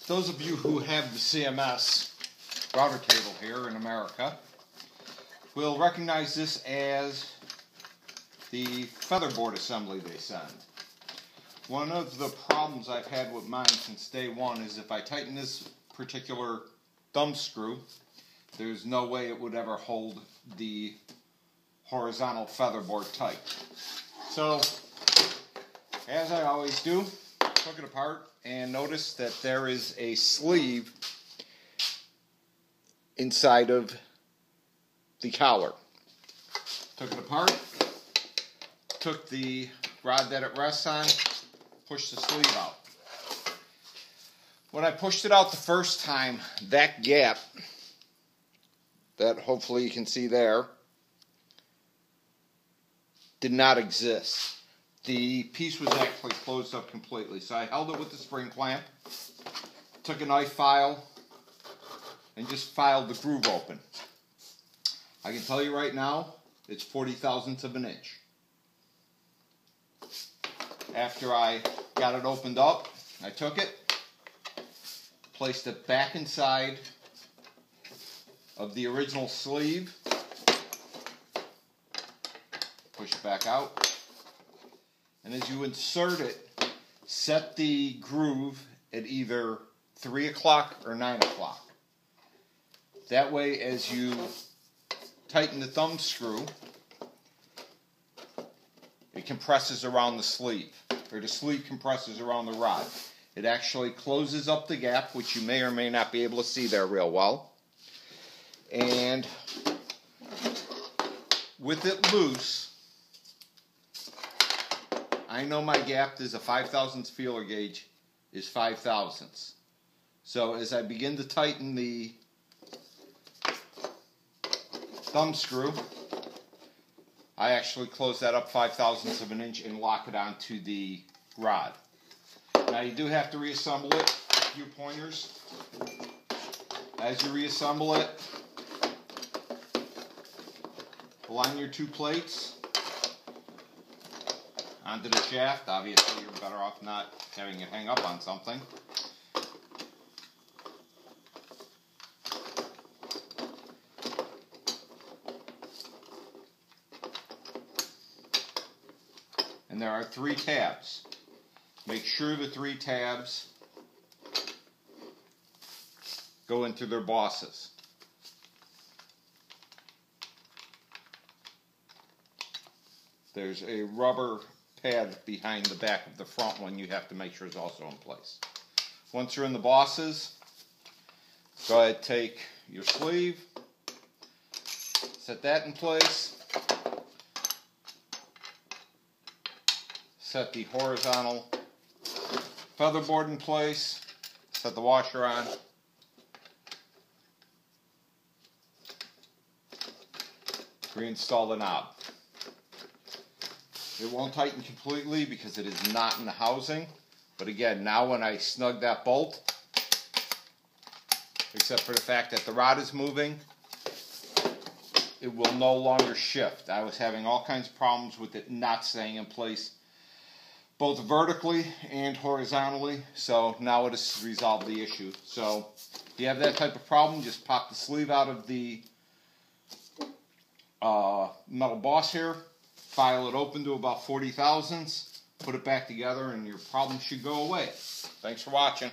Those of you who have the CMS router table here in America will recognize this as the featherboard assembly they send. One of the problems I've had with mine since day one is if I tighten this particular thumb screw, there's no way it would ever hold the horizontal featherboard tight. So, as I always do, took it apart and noticed that there is a sleeve inside of the collar. Took it apart, took the rod that it rests on, pushed the sleeve out. When I pushed it out the first time, that gap that hopefully you can see there did not exist. The piece was actually closed up completely. So I held it with the spring clamp, took a knife file, and just filed the groove open. I can tell you right now, it's 40 thousandths of an inch. After I got it opened up, I took it, placed it back inside of the original sleeve, push it back out, and as you insert it, set the groove at either 3 o'clock or 9 o'clock. That way, as you tighten the thumb screw, it compresses around the sleeve, or the sleeve compresses around the rod. It actually closes up the gap, which you may or may not be able to see there real well. And with it loose, I know my gap is a 5 thousandths feeler gauge is 5 thousandths. So as I begin to tighten the thumb screw, I actually close that up 5 thousandths of an inch and lock it onto the rod. Now you do have to reassemble it. A few pointers. As you reassemble it, align your two plates onto the shaft. Obviously you're better off not having it hang up on something. And there are 3 tabs. Make sure the 3 tabs go into their bosses. There's a rubber pad behind the back of the front one you have to make sure is also in place. Once you're in the bosses, go ahead and take your sleeve, set that in place, set the horizontal featherboard in place, set the washer on, reinstall the knob. It won't tighten completely because it is not in the housing, but again, now when I snug that bolt, except for the fact that the rod is moving, it will no longer shift. I was having all kinds of problems with it not staying in place, both vertically and horizontally, so now it has resolved the issue. So if you have that type of problem, just pop the sleeve out of the metal boss here, file it open to about 40 thousandths, put it back together, and your problem should go away. Thanks for watching.